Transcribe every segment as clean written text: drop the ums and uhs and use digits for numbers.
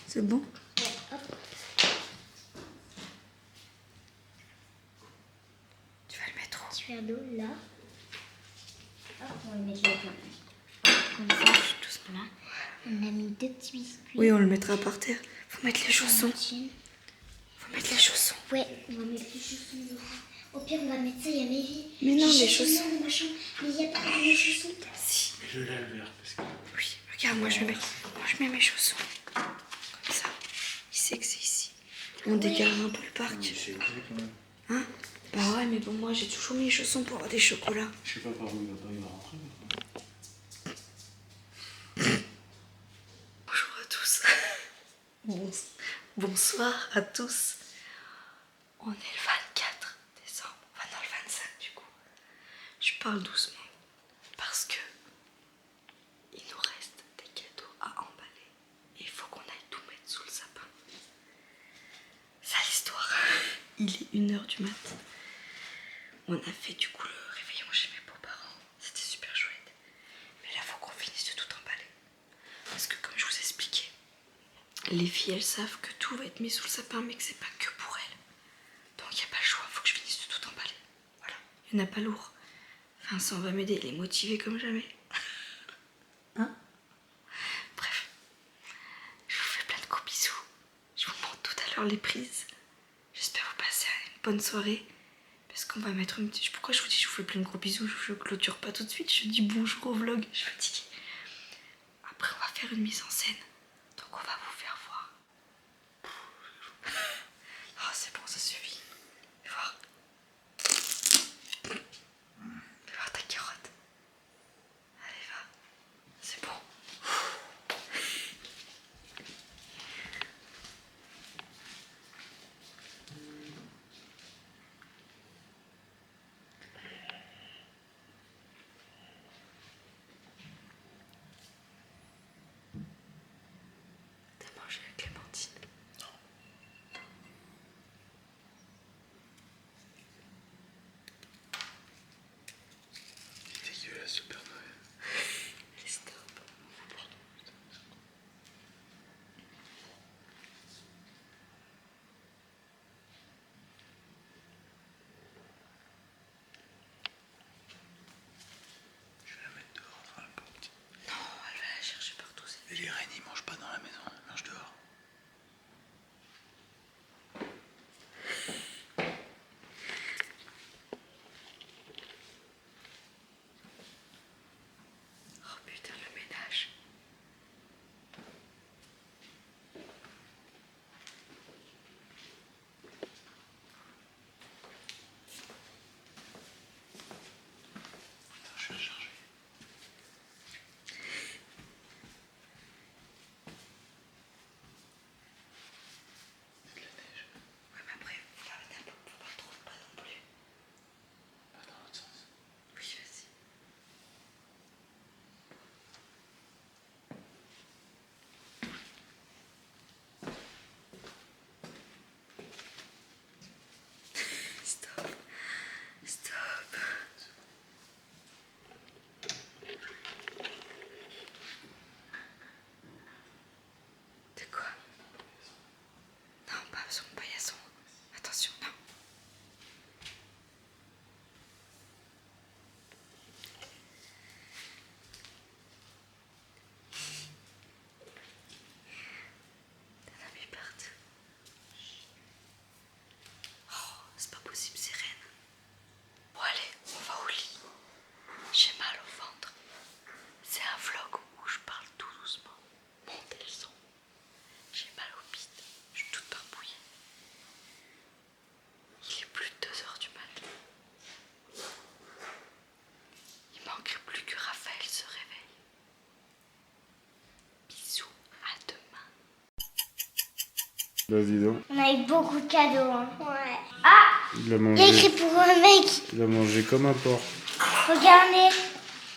C'est bon? Tu vas le mettre où? Tu vas d'eau là. Hop, on va le mettre là. Comme ça, doucement là. On a mis 2 petits biscuits. Oui, on le mettra par terre. Faut mettre les chaussons. Faut mettre les chaussons. Ouais, on va mettre les chaussons dedans. Au pire, on va mettre ça, il y a mes vies. Mais non, les chaussons. Mais il n'y a pas de mes chaussons. Si. Je l'ai le verre parce que. Oui, regarde, moi je mets mes chaussons. Comme ça. Il sait que c'est ici. On dégage un peu le parc. C'est osé quand même. Hein? Bah ouais, mais bon, moi j'ai toujours mis les chaussons pour avoir des chocolats. Je sais pas par où il va rentrer. Bonjour à tous. Bonsoir à tous. On est le 24 décembre. Enfin, non, le 25 du coup. Je parle doucement parce que il nous reste des cadeaux à emballer. Et il faut qu'on aille tout mettre sous le sapin. Ça l'histoire. Il est 1h du mat. On a fait du coup le réveillon chez mes beaux-parents. C'était super chouette. Mais là, faut qu'on finisse de tout emballer. Parce que comme je vous expliquais, les filles elles savent que tout va être mis sous le sapin, mais que c'est pas que pour elles. Donc il n'y a pas le choix, faut que je finisse de tout emballer. Voilà. Il n'y en a pas lourd. Vincent va m'aider, il est motivé comme jamais. Hein? Bref. Je vous fais plein de gros bisous. Je vous montre tout à l'heure les prises. J'espère vous passer une bonne soirée. Parce qu'on va mettre une petite... Pourquoi je vous dis je vous fais plein de gros bisous? Je clôture pas tout de suite. Je dis bonjour au vlog. Je suis fatiguée. Après on va faire une mise en scène. Donc on va vous faire voir. Oh c'est bon, ça suffit. Fais voir. Fais voir ta carotte. Allez va. C'est bon. Bah dis donc, On a eu beaucoup de cadeaux. Hein. Ouais. Ah, il a il y a écrit mangé, pour un mec. il a mangé comme un porc. Regardez.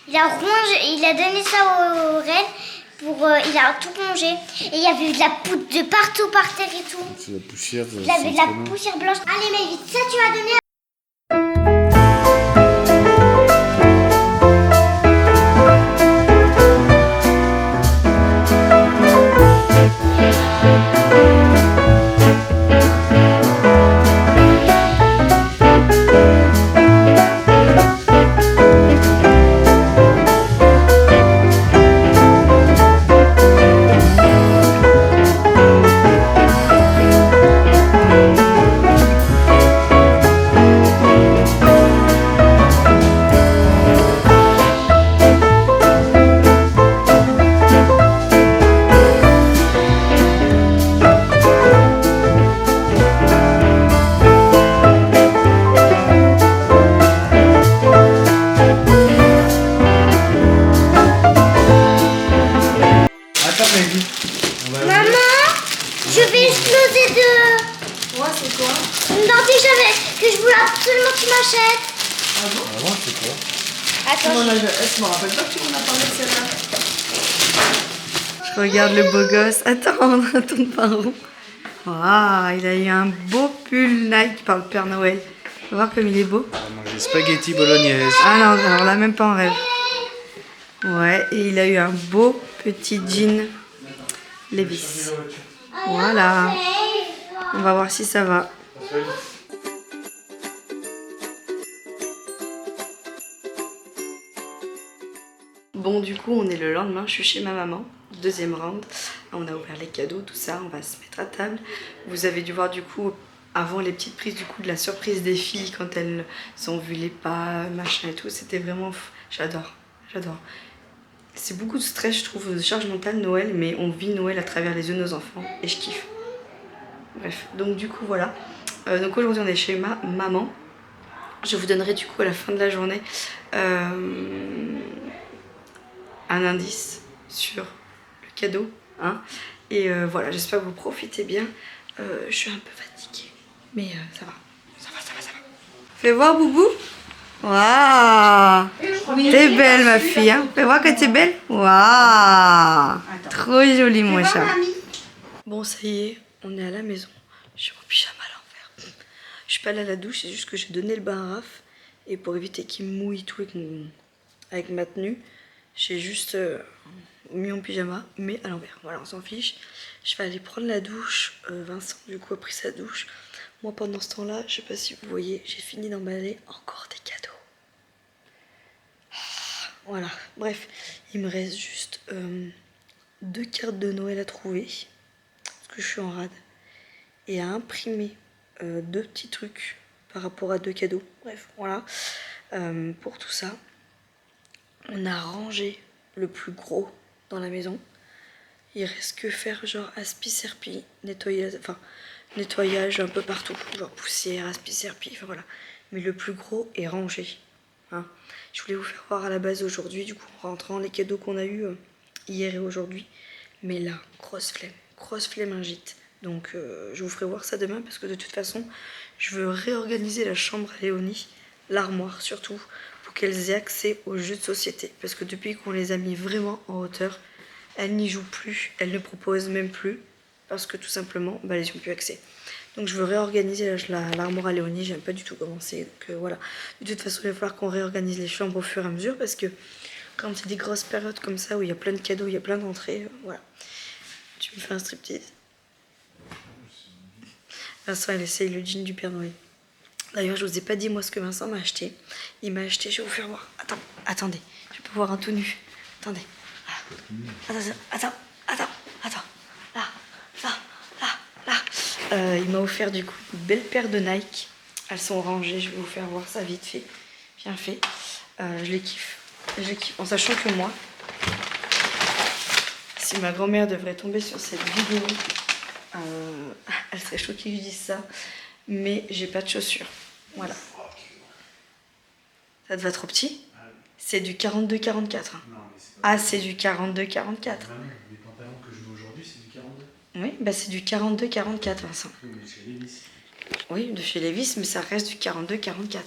Il a rongé, il a donné ça au reine. Il a tout rongé. Et il y avait de la poudre de partout par terre et tout. C'est la poussière. Il avait de la poussière blanche. Allez, mais vite, ça tu vas donner. Attends, Maggie. Maman, je vais exploser de... Ouais, c'est quoi? une dentille que je voulais absolument que tu m'achètes. Avant, c'est quoi? Attends, Je me rappelle pas que tu m'en as parlé de celle-là. Je regarde le beau gosse. Attends, on tourne par où? Waouh, il a eu un beau pull Nike par le Père Noël. Tu vas voir comme il est beau. On a mangé spaghetti bolognaise. Ah non, alors là, même pas en rêve. Ouais, et il a eu un beau petit jean Levi's. Voilà. On va voir si ça va. Bon, du coup, on est le lendemain, je suis chez ma maman, deuxième round. On a ouvert les cadeaux, tout ça, on va se mettre à table. Vous avez dû voir du coup, avant les petites prises du coup de la surprise des filles quand elles ont vu les pas, machin et tout. C'était vraiment... J'adore, j'adore. C'est beaucoup de stress, je trouve, de charge mentale Noël, mais on vit Noël à travers les yeux de nos enfants et je kiffe. Bref, donc du coup, voilà. Donc aujourd'hui, on est chez ma maman. Je vous donnerai du coup à la fin de la journée un indice sur le cadeau. Hein. Et voilà, j'espère que vous profitez bien. Je suis un peu fatiguée, mais ça va. Ça va. Fais voir, Boubou. Waouh! T'es belle, ma fille. Hein. Fais voir que t'es belle. Waouh! Trop jolie, mon chat. Bon, ça y est, on est à la maison. J'ai mon pyjama à l'envers. Je suis pas allée à la douche, c'est juste que j'ai donné le bain à Raph. Et pour éviter qu'il mouille tout avec ma tenue, j'ai juste mis mon pyjama, mais à l'envers. Voilà, on s'en fiche. Je vais aller prendre la douche. Vincent, du coup, a pris sa douche. Moi, pendant ce temps-là, je sais pas si vous voyez, j'ai fini d'emballer encore des cadeaux. Voilà, bref, il me reste juste 2 cartes de Noël à trouver, parce que je suis en rade, et à imprimer 2 petits trucs par rapport à 2 cadeaux. Bref, voilà, pour tout ça, on a rangé le plus gros dans la maison. Il reste que faire genre aspi-serpi, nettoyage un peu partout, genre poussière, aspi-serpi, enfin voilà. Mais le plus gros est rangé. Hein. Je voulais vous faire voir à la base aujourd'hui, du coup en rentrant, les cadeaux qu'on a eu hier et aujourd'hui. Mais là, grosse flemme ingite. Donc je vous ferai voir ça demain parce que de toute façon, je veux réorganiser la chambre à Léonie, l'armoire surtout, pour qu'elles aient accès aux jeux de société. Parce que depuis qu'on les a mis vraiment en hauteur, elles n'y jouent plus, elles ne proposent même plus. Parce que tout simplement, elles n'y ont plus accès. Donc je veux réorganiser l'armoire à Léonie, j'aime pas du tout commencer. Donc voilà. De toute façon, il va falloir qu'on réorganise les chambres au fur et à mesure parce que quand c'est des grosses périodes comme ça où il y a plein de cadeaux, il y a plein d'entrées, voilà. Tu me fais un striptease. Vincent, il essaye le jean du Père Noël. D'ailleurs, je vous ai pas dit moi ce que Vincent m'a acheté. Il m'a acheté, je vais vous faire voir. Attendez, je peux voir un tout nu. Attendez. Attends. Là. Il m'a offert du coup une belle paire de Nike. Elles sont rangées, je vais vous faire voir ça vite fait. Bien fait. Je les kiffe. En sachant que moi, si ma grand-mère devrait tomber sur cette vidéo, elle serait choquée que je dise ça. Mais j'ai pas de chaussures. Voilà. Ça te va trop petit? C'est du 42-44. Hein. Ah, c'est du 42-44. Les pantalons que je mets aujourd'hui, c'est du 42. Oui, bah c'est du 42-44, Vincent. Oui, mais chez Levi's. Oui, de chez Levi's, mais ça reste du 42-44.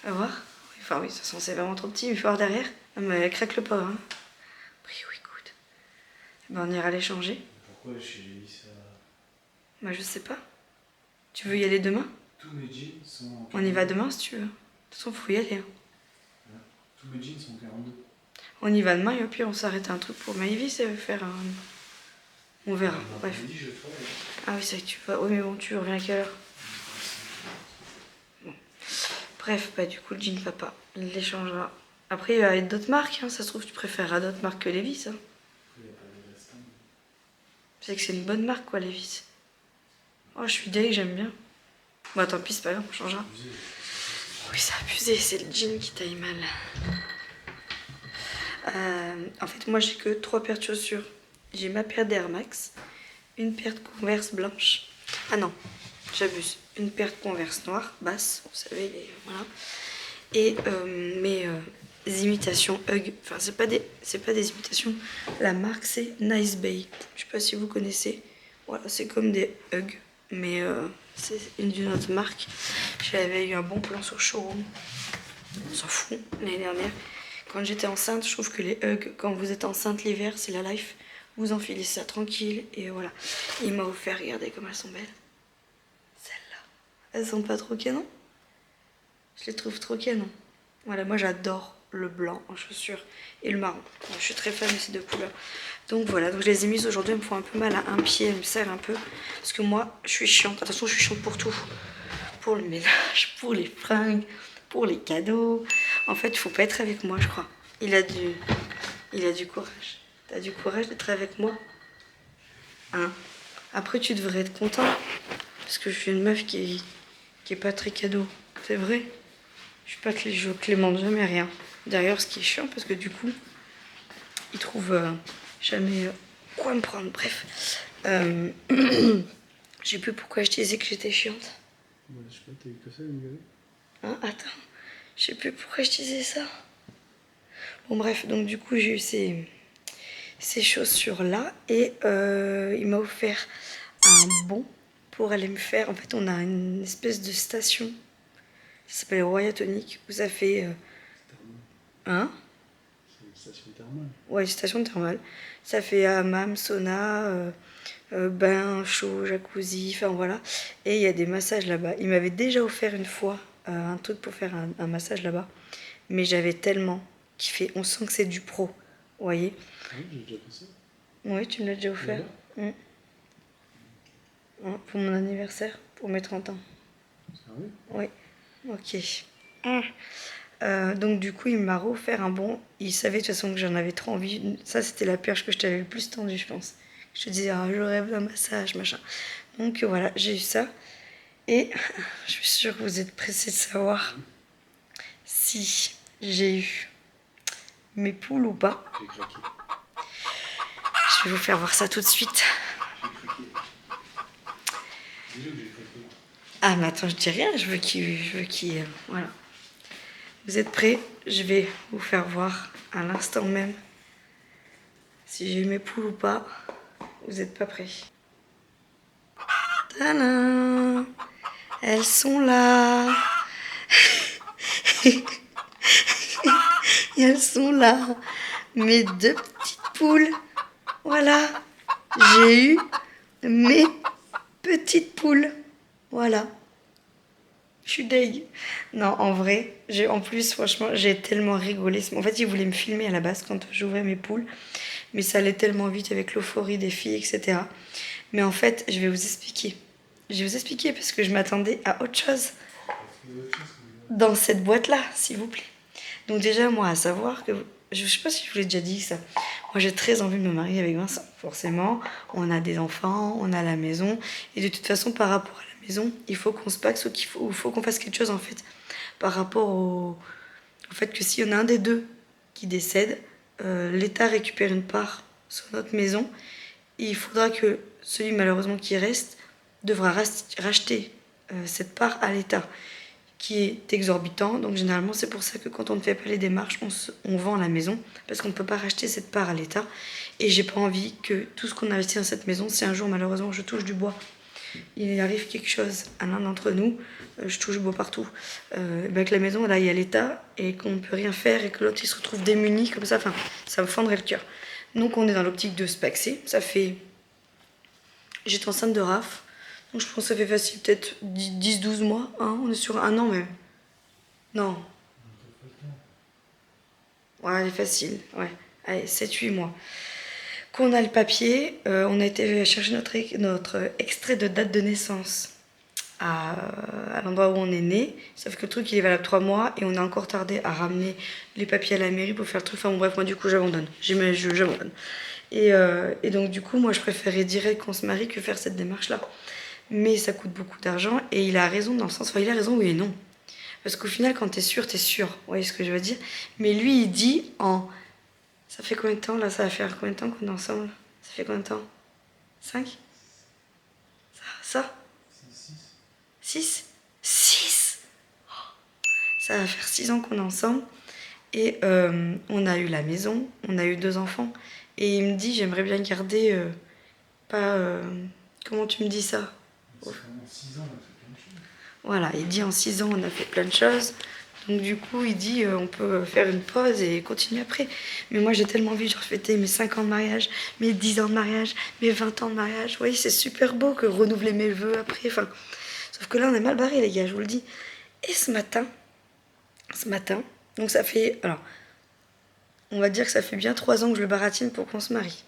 À voir. Enfin oui, de toute façon c'est vraiment trop petit, mais il faut voir derrière. Non mais elle craque le pas, hein. Prix ou écoute. Ben on ira les changer. Pourquoi chez Levi's Bah je sais pas. Tu veux y aller demain? tous mes jeans sont en 42. On y va demain si tu veux. De toute façon faut y aller. Hein. Tous mes jeans sont en 42. On y va demain et puis on s'arrête à un truc pour Maïvi, c'est faire un... On verra, bref. L'après-midi, je travaille. Ah oui c'est vrai que tu vas... Oui mais bon tu reviens à quelle heure? Bon. Bref, bah du coup le jean papa, il les changera. Après il va y avoir d'autres marques, hein. Ça se trouve tu préféreras d'autres marques que Levi's. Hein. Il n'y a pas de restant. C'est que c'est une bonne marque quoi Levi's. Oh je suis deg, j'aime bien. Bon tant pis c'est pas grave, on changera. Oui c'est abusé, c'est le jean qui taille mal. En fait moi j'ai que 3 paires de chaussures. J'ai ma paire d'Air Max, une paire de Converse blanche. Ah non, j'abuse. Une paire de Converse noire, basse, vous savez, voilà. Et mes imitations Hug. Enfin c'est pas des imitations. La marque c'est Nice Bay. Je sais pas si vous connaissez. Voilà, c'est comme des Hug, mais c'est d'une autre marque. J'avais eu un bon plan sur Showroom. On s'en fout, l'année dernière. Quand j'étais enceinte, je trouve que les Hug, quand vous êtes enceinte l'hiver, c'est la life. Vous enfilez ça tranquille et voilà. Il m'a offert, regardez comme elles sont belles. Celles-là. Elles sont pas trop canon? Je les trouve trop canon. Voilà, moi j'adore le blanc en chaussures et le marron. Je suis très fan de ces deux couleurs. Donc voilà, donc je les ai mises aujourd'hui, elles me font un peu mal à un pied, elles me serrent un peu. Parce que moi, je suis chiante. Attention, je suis chiante pour tout. Pour le ménage, pour les fringues, pour les cadeaux. En fait, il faut pas être avec moi, je crois. Il a du courage. T'as du courage d'être avec moi? Hein? Après, tu devrais être content. Parce que je suis une meuf qui est pas très cadeau. C'est vrai. Je suis pas je clémente jamais rien. D'ailleurs, ce qui est chiant, parce que du coup, il trouve jamais quoi me prendre. Bref. Je sais plus pourquoi je disais que j'étais chiante. Ouais, je sais pas, t'as eu que ça, une gueule. Hein, attends. Je sais plus pourquoi je disais ça. Bon, bref. Donc, du coup, j'ai eu ces chaussures-là. Et il m'a offert un bon pour aller me faire... En fait, on a une espèce de station. Ça s'appelle Roya Tonic. Où ça fait... Hein? C'est une station thermale. Ouais, une station thermale. Ça fait hammam, sauna, bain chaud, jacuzzi, enfin voilà. Et il y a des massages là-bas. Il m'avait déjà offert une fois un truc pour faire un massage là-bas. Mais j'avais tellement kiffé. On sent que c'est du pro. Vous voyez? Oui, j'ai déjà fait ça. Oui, tu me l'as déjà offert. Pour mon anniversaire, pour mes 30 ans. Sérieux? Oui. Ok. Donc du coup, il m'a offert un bon. Il savait de toute façon que j'en avais trop envie. Ça, c'était la perche que je t'avais le plus tendue, je pense. Je te disais, ah, je rêve d'un massage, machin. Donc voilà, j'ai eu ça. Et je suis sûre que vous êtes pressés de savoir si j'ai eu mes poules ou pas. J'ai craqué. Je vais vous faire voir ça tout de suite. J'ai craqué. Dis-le que j'ai craqué. Ah, mais attends, je dis rien, je veux qu'il... voilà. Vous êtes prêts? Je vais vous faire voir à l'instant même si j'ai eu mes poules ou pas. Vous n'êtes pas prêts? Tadam! Elles sont là. Et elles sont là. Mes 2 petites poules. Voilà. J'ai eu mes petites poules. Voilà. Je suis deg. Non, en vrai, en plus, franchement, j'ai tellement rigolé. En fait, ils voulaient me filmer à la base quand j'ouvrais mes poules. Mais ça allait tellement vite avec l'euphorie des filles, etc. Mais en fait, je vais vous expliquer. Je vais vous expliquer parce que je m'attendais à autre chose dans cette boîte-là, s'il vous plaît. Donc déjà, moi, à savoir que... Je sais pas si je vous l'ai déjà dit ça. Moi, j'ai très envie de me marier avec Vincent. Forcément, on a des enfants, on a la maison. Et de toute façon, par rapport à la maison, il faut qu'on se paxe ou il faut qu'on fasse quelque chose, en fait. Par rapport au fait que s'il y en a un des deux qui décède, l'État récupère une part sur notre maison. Et il faudra que celui, malheureusement, qui reste, devra racheter cette part à l'État. qui est exorbitant. Donc généralement, c'est pour ça que quand on ne fait pas les démarches, on vend la maison, parce qu'on ne peut pas racheter cette part à l'État. Et j'ai pas envie que tout ce qu'on investit dans cette maison, si un jour malheureusement je touche du bois, il arrive quelque chose à l'un d'entre nous, je touche du bois partout, ben que la maison là, il y a l'État et qu'on ne peut rien faire et que l'autre il se retrouve démuni comme ça, enfin ça me fendrait le cœur. Donc on est dans l'optique de se paxer, ça fait... J'étais enceinte de Raph, donc je pense que ça fait facile peut-être 10-12 mois, hein, on est sur un an même. Non. Ouais, elle est facile, ouais. Allez, 7-8 mois. Qu'on a le papier, on a été chercher notre extrait de date de naissance à l'endroit où on est né. Sauf que le truc, il est valable 3 mois et on a encore tardé à ramener les papiers à la mairie pour faire le truc. Enfin bon, bref, moi du coup, j'abandonne. J'abandonne. Et donc du coup, moi, je préférais direct qu'on se marie que faire cette démarche-là. Mais ça coûte beaucoup d'argent et il a raison dans le sens... Enfin, il a raison, oui et non. Parce qu'au final, quand t'es sûr, t'es sûr. Vous voyez ce que je veux dire? Mais lui, il dit en... Ça fait combien de temps, là? Ça va faire combien de temps qu'on est ensemble? Ça fait combien de temps? 5? Ça? 6? 6? Ça va faire 6 ans qu'on est ensemble. Et on a eu la maison, on a eu 2 enfants. Et il me dit, j'aimerais bien garder... comment tu me dis ça? En 6 ans, on a fait plein de choses. Voilà, il dit en 6 ans, on a fait plein de choses. Donc du coup, il dit, on peut faire une pause et continuer après. Mais moi, j'ai tellement envie de fêter mes 5 ans de mariage, mes 10 ans de mariage, mes 20 ans de mariage. Vous voyez, c'est super beau que renouveler mes vœux après. Enfin, sauf que là, on est mal barré, les gars, je vous le dis. Et ce matin, donc ça fait... Alors, on va dire que ça fait bien 3 ans que je le baratine pour qu'on se marie.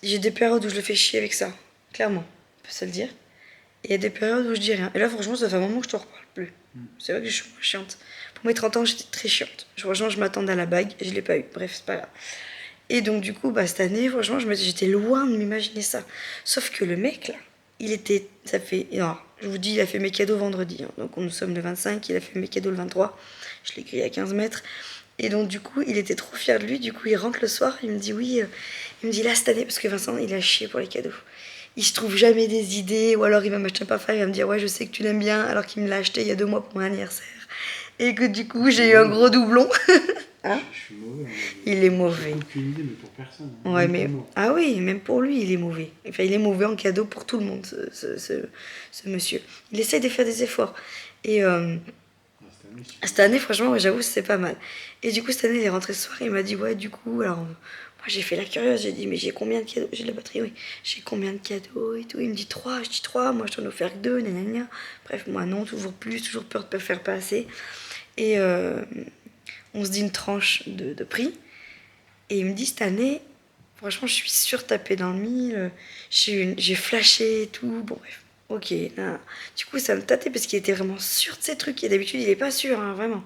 J'ai des périodes où je le fais chier avec ça, clairement, on peut se le dire. Et il y a des périodes où je dis rien. Et là, franchement, ça fait un moment que je te reparle plus. C'est vrai que je suis chiante. Pour mes 30 ans, j'étais très chiante. Franchement, je m'attendais à la bague et je l'ai pas eu. Bref, c'est pas grave. Et donc, du coup, cette année, franchement, j'étais loin de m'imaginer ça. Sauf que le mec, là, il était... Ça fait... Non, je vous dis, il a fait mes cadeaux vendredi. Hein. Donc, nous sommes le 25, il a fait mes cadeaux le 23. Je l'ai grillé à 15 mètres. Et donc, du coup, il était trop fier de lui. Du coup, il rentre le soir. Il me dit, oui... Il me dit, là, cette année, parce que Vincent, il a chié pour les cadeaux. Il se trouve jamais des idées, ou alors il va m'acheter un parfum, il va me dire ouais je sais que tu l'aimes bien, alors qu'il me l'a acheté il y a 2 mois pour mon anniversaire. Et que du coup j'ai eu un gros doublon. Hein? Je suis mauvais. Il est mauvais. J'ai aucune idée, mais pour personne. Ouais, Même mais... pour moi. Ah oui, même pour lui il est mauvais. Enfin il est mauvais en cadeau pour tout le monde, ce monsieur. Il essaie de faire des efforts. Et cette année franchement ouais, j'avoue c'est pas mal. Et du coup cette année il est rentré ce soir et il m'a dit ouais du coup alors... Moi, j'ai fait la curieuse, j'ai dit, mais j'ai combien de cadeaux? J'ai la batterie, oui. J'ai combien de cadeaux et tout? Il me dit 3, je dis 3, moi je t'en ai offert que 2, nanana. Bref, moi non, toujours plus, toujours peur de ne faire pas assez. Et on se dit une tranche de prix. Et il me dit, cette année, franchement, je suis surtapée dans le mille. J'ai flashé et tout. Bon, bref, ok. Nan. Du coup, ça me tâtait parce qu'il était vraiment sûr de ces trucs. Et d'habitude, il est pas sûr, hein, vraiment.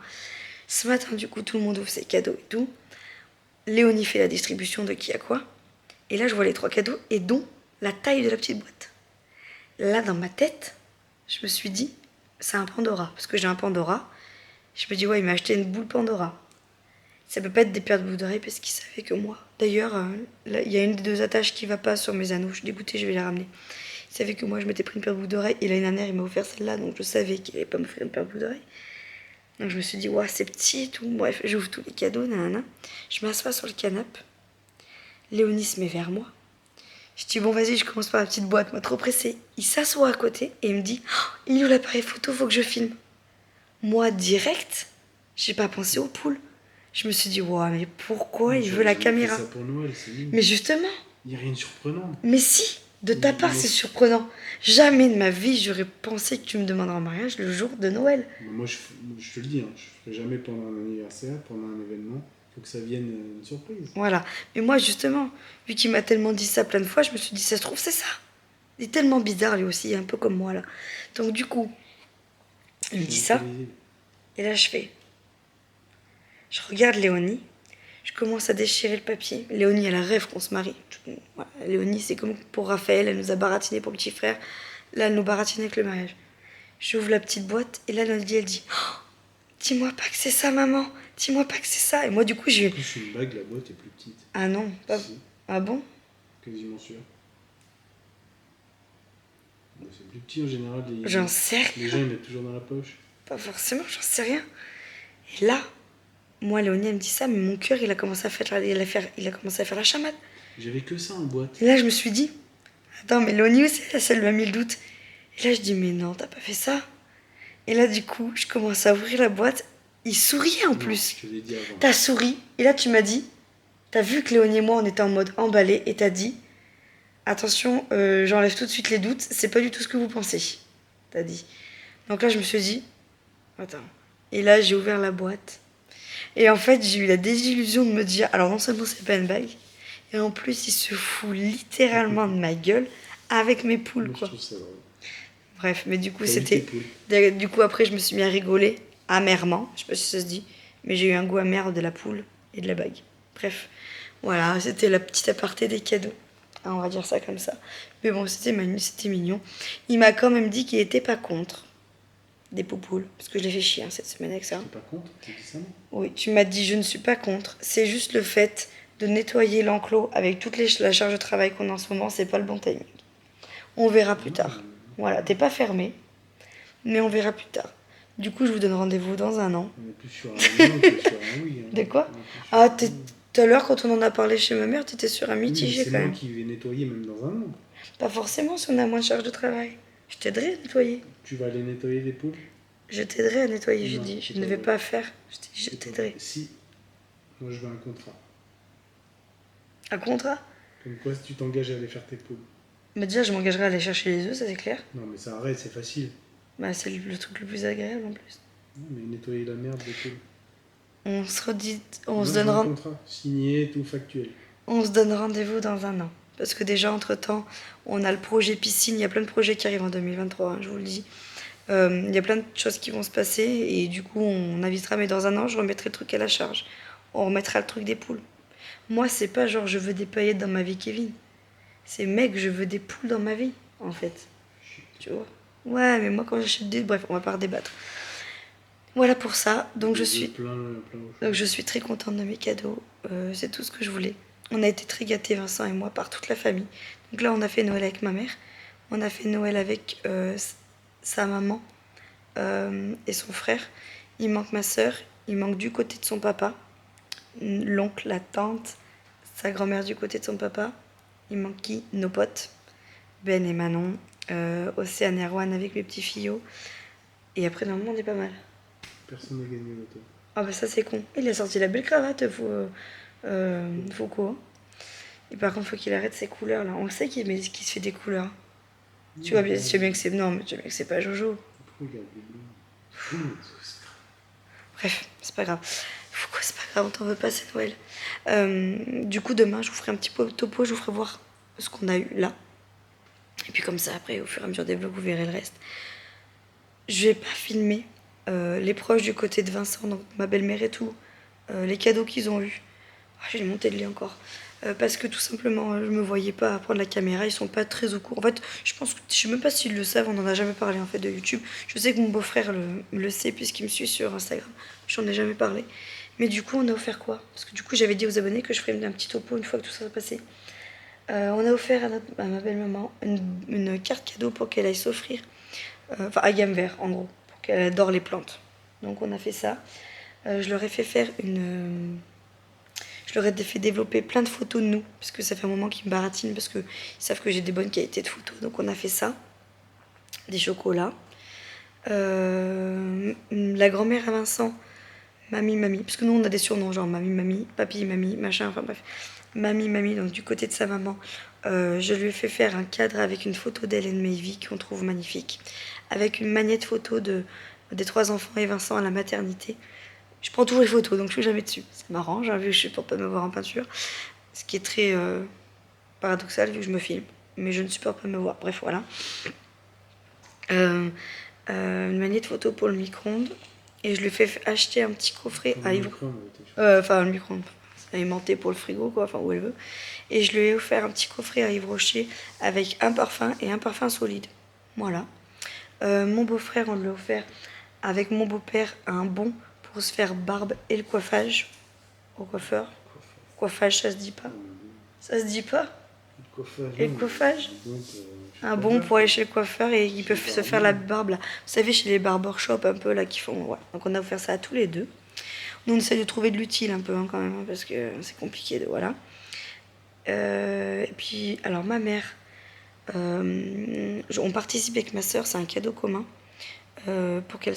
Ce matin, du coup, tout le monde ouvre ses cadeaux et tout. Léonie fait la distribution de qui a quoi. Et là, je vois les 3 cadeaux et dont la taille de la petite boîte. Là, dans ma tête, je me suis dit, c'est un Pandora. Parce que j'ai un Pandora. Je me dis, ouais, il m'a acheté une boule Pandora. Ça peut pas être des paires de boucles d'oreilles parce qu'il savait que moi. D'ailleurs, il y a une des 2 attaches qui va pas sur mes anneaux. Je suis dégoûtée, je vais la ramener. Il savait que moi, je m'étais pris une paire de boucles d'oreilles. Et l'année dernière, il m'a offert celle-là. Donc, je savais qu'il allait pas m'offrir une paire de boucles d'oreilles. Donc je me suis dit, ouais, c'est petit et tout. Bref, j'ouvre tous les cadeaux, nanana. Je m'assois sur le canapé. Léonie se met vers moi. Je dis, bon, vas-y, je commence par la petite boîte, moi, trop pressée. Il s'assoit à côté et il me dit, oh, il est où l'appareil photo, faut que je filme. Moi, direct, j'ai pas pensé aux poules. Je me suis dit, ouais, mais pourquoi il veut la caméra? Ça pour Noël, c'est nul. Mais justement. Il n'y a rien de surprenant. Mais si, de ta part, c'est surprenant. Jamais de ma vie, j'aurais pensé que tu me demanderas en mariage le jour de Noël. Moi, je te le dis, hein, je ne ferai jamais pendant un anniversaire, pendant un événement. Il faut que ça vienne une surprise. Voilà. Mais moi, justement, vu qu'il m'a tellement dit ça plein de fois, je me suis dit, ça se trouve, c'est ça. Il est tellement bizarre, lui aussi, un peu comme moi, là. Donc, du coup, il me dit ça. Et là, je Je regarde Léonie. Je commence à déchirer le papier. Léonie, elle a rêve qu'on se marie. Voilà. Léonie, c'est comme pour Raphaël, elle nous a baratiné pour le petit frère. Là, elle nous baratine avec le mariage. J'ouvre la petite boîte et là, elle dit oh, dis-moi pas que c'est ça, maman. Dis-moi pas que c'est ça. Et moi, du coup, j'ai... Je suis une bague, la boîte est plus petite. Ah non, pas... Si. Ah bon? Quasiment sûr. C'est plus petit en général. J'en sais rien. Les gens, ils mettent toujours dans la poche. Pas forcément, j'en sais rien. Et là, moi, Léonie, elle me dit ça, mais mon cœur, il a commencé à faire la chamade. J'avais que ça en boîte. Et là, je me suis dit, attends, mais Léonie aussi, elle lui a mis le doute. Et là, je dis, mais non, t'as pas fait ça. Et là, du coup, je commence à ouvrir la boîte. Il souriait en Non, plus. je te l'ai dit avant. T'as souri. Et là, tu m'as dit, t'as vu que Léonie et moi, on était en mode emballé. Et t'as dit, attention, j'enlève tout de suite les doutes. C'est pas du tout ce que vous pensez. T'as dit. Donc là, je me suis dit, attends. Et là, j'ai ouvert la boîte. Et en fait, j'ai eu la désillusion de me dire, alors non seulement c'est pas une bague, et en plus, il se fout littéralement de ma gueule avec mes poules, Moi, je quoi. trouve ça drôle. Bref, mais du coup, T'as eu c'était... tes poules. Du coup, après, je me suis mis à rigoler, amèrement, je sais pas si ça se dit, mais j'ai eu un goût amer de la poule et de la bague. Bref, voilà, c'était la petite aparté des cadeaux. Ah, on va dire ça comme ça. Mais bon, c'était mignon. Il m'a quand même dit qu'il était pas contre des poupoules, parce que je l'ai fait chier cette semaine avec ça. T'es pas contre? T'as dit ça, non? Oui, tu m'as dit je ne suis pas contre. C'est juste le fait de nettoyer l'enclos avec toute la charge de travail qu'on a en ce moment, c'est pas le bon timing. On verra plus tard. Voilà, t'es pas fermé, mais on verra plus tard. Du coup, je vous donne rendez-vous dans un an. On est plus sur un non que sur un oui. Hein. De quoi? On est plus sur Ah, un tout à l'heure, quand on en a parlé chez ma mère, t'étais sur un oui, mitigé c'est quand moi même. qui vais nettoyer même dans un an. Pas forcément si on a moins de charge de travail. Je t'aiderai à nettoyer. Tu vas aller nettoyer les poules? Je t'aiderai à nettoyer, je Non, dis. Je c'est ne pas vais vrai. pas faire. Je dis, je C'est pas t'aiderai. vrai. Si. Moi, je veux un contrat. Un contrat? Comme quoi, si tu t'engages à aller faire tes poules. Mais déjà, je m'engagerai à aller chercher les œufs, ça c'est clair. Non, mais ça arrête, c'est facile. Bah, c'est le truc le plus agréable en plus. Non, mais nettoyer la merde des poules. On se redit, Moi, je veux un contrat. Signé, tout factuel. on se donne rendez-vous dans un an. Parce que déjà, entre-temps, on a le projet piscine. Il y a plein de projets qui arrivent en 2023, hein, je vous le dis. Il y a plein de choses qui vont se passer. Et du coup, on avisera. Mais dans un an, je remettrai le truc à la charge. On remettra le truc des poules. Moi, c'est pas genre je veux des paillettes dans ma vie, Kevin. C'est mec, je veux des poules dans ma vie, en fait. Tu vois? Ouais, mais moi, quand j'achète des... Bref, on va pas redébattre. Voilà pour ça. Donc, je suis... Plein au Donc je suis très contente de mes cadeaux, c'est tout ce que je voulais. On a été très gâtés, Vincent et moi, par toute la famille. Donc là, on a fait Noël avec ma mère, on a fait Noël avec sa maman et son frère. Il manque ma sœur, il manque du côté de son papa, l'oncle, la tante, sa grand-mère du côté de son papa. Il manque qui? Nos potes, Ben et Manon, Océane et Erwan avec mes petits fillots. Et après, normalement, on est pas mal. Personne n'a gagné l'auto. Ah bah ça c'est con. Il a sorti la belle cravate, Foucault. Et par contre, faut qu'il arrête ses couleurs là. On le sait qu'il se fait des couleurs. Tu vois bien, tu sais bien que c'est... Non, mais tu sais bien que c'est pas Jojo. Pourquoi il y a des blancs? Bref, c'est pas grave. Foucault, c'est pas grave, on t'en veut pas, c'est Noël. Du coup, demain, je vous ferai un petit topo, je vous ferai voir ce qu'on a eu là. Et puis comme ça, après, au fur et à mesure des vlogs, vous verrez le reste. Je vais pas filmer les proches du côté de Vincent, donc ma belle-mère et tout, les cadeaux qu'ils ont eus. Ah, j'ai monté le lit encore. Parce que tout simplement, je me voyais pas prendre la caméra, ils sont pas très au courant. En fait, je sais même pas s'ils le savent, on en a jamais parlé en fait de YouTube. Je sais que mon beau-frère le sait puisqu'il me suit sur Instagram. J'en ai jamais parlé. Mais du coup, on a offert quoi? Parce que du coup, j'avais dit aux abonnés que je ferais un petit topo une fois que tout ça va passer. On a offert à ma belle-maman une carte cadeau pour qu'elle aille s'offrir. Enfin, à gamme vert, en gros, pour qu'elle adore les plantes. Donc, on a fait ça. Je leur ai fait faire je leur ai fait développer plein de photos de nous, parce que ça fait un moment qu'ils me baratinent, parce qu'ils savent que j'ai des bonnes qualités de photos. Donc, on a fait ça. Des chocolats. La grand-mère à Vincent, mamie, parce que nous, on a des surnoms, genre mamie, papy, mamie, machin, enfin bref. Mamie, donc du côté de sa maman, je lui ai fait faire un cadre avec une photo d'elle et de Maevie qu'on trouve magnifique, avec une magnette photo des 3 enfants et Vincent à la maternité. Je prends toujours les photos, donc je suis jamais dessus. Ça m'arrange, hein, vu que je supporte pas me voir en peinture, ce qui est très paradoxal vu que je me filme, mais je ne supporte pas me voir. Bref, voilà. Une magnette photo pour le micro-ondes, et je lui ai fait acheter un petit coffret à Yves. Enfin, le micro-ondes. Alimenté pour le frigo, quoi, enfin où elle veut. Et je lui ai offert un petit coffret à Yves Rocher avec un parfum et un parfum solide. Voilà. Mon beau-frère, on lui a offert avec mon beau-père un bon pour se faire barbe et le coiffage au coiffeur. Coiffage, ça se dit pas. Ça se dit pas? Le coiffage. Et le non, coiffage donc, un bon pour aller chez le coiffeur et ils peuvent se faire la barbe là. Vous savez, chez les barbershop un peu là qui font. Ouais. Donc on a offert ça à tous les deux. Nous on essaie de trouver de l'utile un peu hein, quand même, hein, parce que c'est compliqué de. Voilà. Et puis, alors ma mère, on participe avec ma soeur, c'est un cadeau commun pour qu'elle.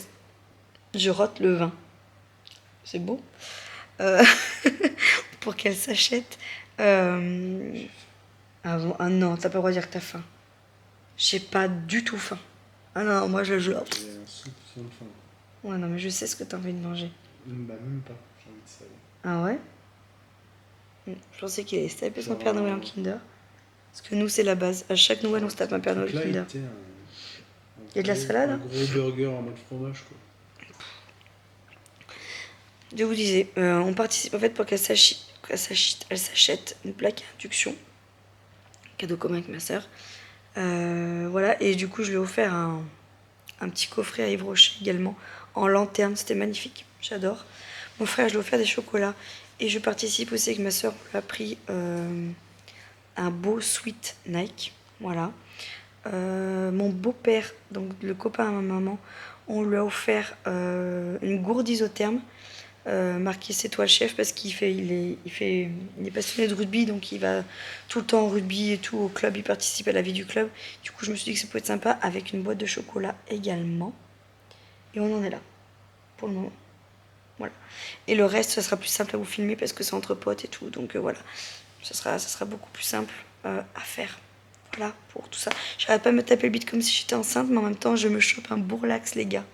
Je rote le vin. C'est beau. Pour qu'elle s'achète. Ah non, t'as pas le droit de dire que t'as faim. J'ai pas du tout faim. Ah non, moi je. j'ai un soupe sans faim. Ouais, non, mais je sais ce que t'as envie de manger. Bah, même pas, j'ai envie de savoir. Ah ouais? Je pensais qu'il allait se taper son Genre, Père Noël en Kinder. Parce que nous, c'est la base. À chaque Noël, on se tape un Père Noël Là, Kinder. il Il y a de la salade, Un hein. gros burger en mode fromage, quoi. Je vous disais, on participe en fait pour qu'elle s'achète une plaque à induction. Cadeau commun avec ma soeur. Voilà, et du coup, je lui ai offert un petit coffret à Yves Rocher également, en lanterne. C'était magnifique, j'adore. Mon frère, je lui ai offert des chocolats. Et je participe aussi avec ma soeur. On lui a pris un beau sweat Nike. Voilà. Mon beau-père, donc le copain à ma maman, on lui a offert une gourde isotherme marquée C'est toi le chef parce qu'il est passionné de rugby, donc il va tout le temps au rugby et tout au club, il participe à la vie du club. Du coup, je me suis dit que ça pouvait être sympa avec une boîte de chocolat également. Et on en est là pour le moment. Voilà. Et le reste, ça sera plus simple à vous filmer parce que c'est entre potes et tout, donc voilà. Ça sera beaucoup plus simple à faire. Voilà, pour tout ça. J'arrête pas de me taper le bide comme si j'étais enceinte, mais en même temps, je me chope un bourlax, les gars.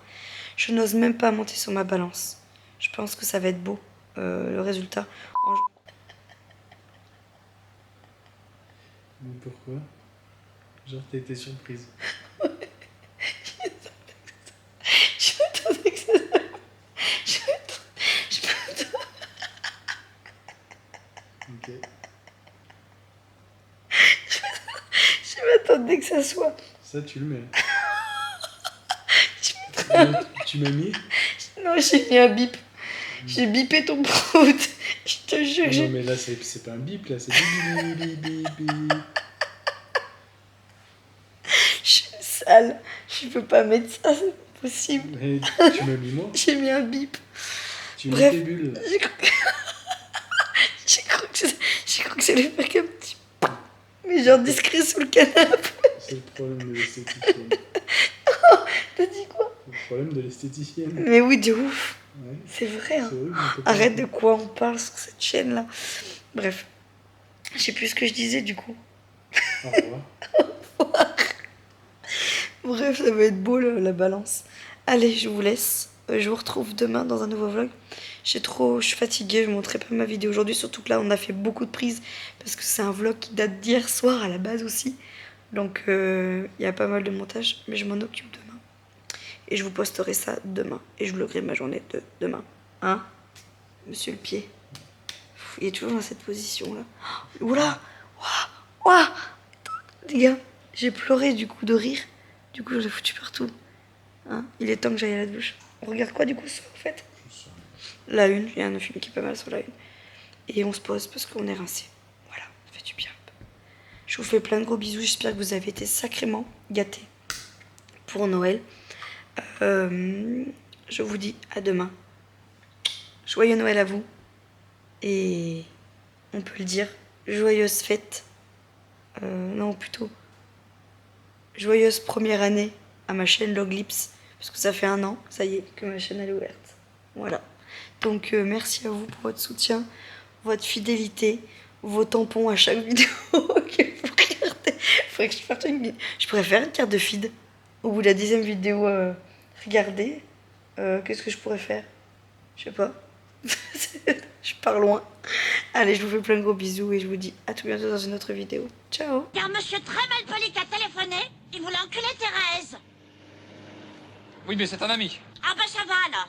Je n'ose même pas monter sur ma balance. Je pense que ça va être beau, le résultat. Mais pourquoi? Genre, t'as été surprise. Je m'attendais que ça... Ok. Je m'attendais que ça soit... Ça, tu le mets. Je Tu m'as mis? Non, j'ai mis un bip. J'ai bipé ton prout. Je te jure. Non, mais là, c'est pas un bip, là, c'est bip, bip, bip, bip. Je suis sale. Je peux pas mettre ça, c'est pas possible. Mais tu m'as mis moi? J'ai mis un bip. Tu mets Bref. tes bulles, là. J'ai cru que ça allait faire qu'un petit... Mais genre discret sous le canapé. C'est le problème de l'esthéticienne. T'as dit quoi? Le problème de l'esthéticienne. Mais oui, de ouf. Ouais. C'est vrai, hein. C'est horrible, on peut pas- Arrête, de quoi on parle sur cette chaîne-là. Bref. Je sais plus ce que je disais, du coup. Au revoir. Bref, ça va être beau, la balance. Allez, je vous laisse. Je vous retrouve demain dans un nouveau vlog. Je suis fatiguée, je ne montrerai pas ma vidéo aujourd'hui. Surtout que là, on a fait beaucoup de prises. Parce que c'est un vlog qui date d'hier soir à la base aussi. Donc, il y a pas mal de montage. Mais je m'en occupe demain. Et je vous posterai ça demain. Et je vloggerai ma journée de demain. Hein? Monsieur le pied. Il est toujours dans cette position-là. Oula! Ouah! Les gars, j'ai pleuré du coup de rire. Du coup, je l'ai foutu partout. Hein? Il est temps que j'aille à la douche. On regarde quoi du coup ce soir, en fait? La une. Il y a un film qui est pas mal sur la une. Et on se pose parce qu'on est rincé. Voilà, ça fait du bien. Je vous fais plein de gros bisous. J'espère que vous avez été sacrément gâtés pour Noël. Je vous dis à demain. Joyeux Noël à vous. Et on peut le dire, joyeuse fête. Non, plutôt joyeuse première année à ma chaîne Loglips. Parce que ça fait 1 an, ça y est, que ma chaîne elle est ouverte. Voilà. Donc merci à vous pour votre soutien, votre fidélité, vos tampons à chaque vidéo que vous regardez. Faudrait que je fasse Je pourrais faire une carte de feed. Au bout de la 10e vidéo, regardez. Qu'est-ce que je pourrais faire? Je sais pas. Je pars loin. Allez, je vous fais plein de gros bisous et je vous dis à tout bientôt dans une autre vidéo. Ciao! Il y a un monsieur très mal poli qui a téléphoné. Il voulait enculer Thérèse. Oui, mais c'est un ami. Ah bah ça va alors.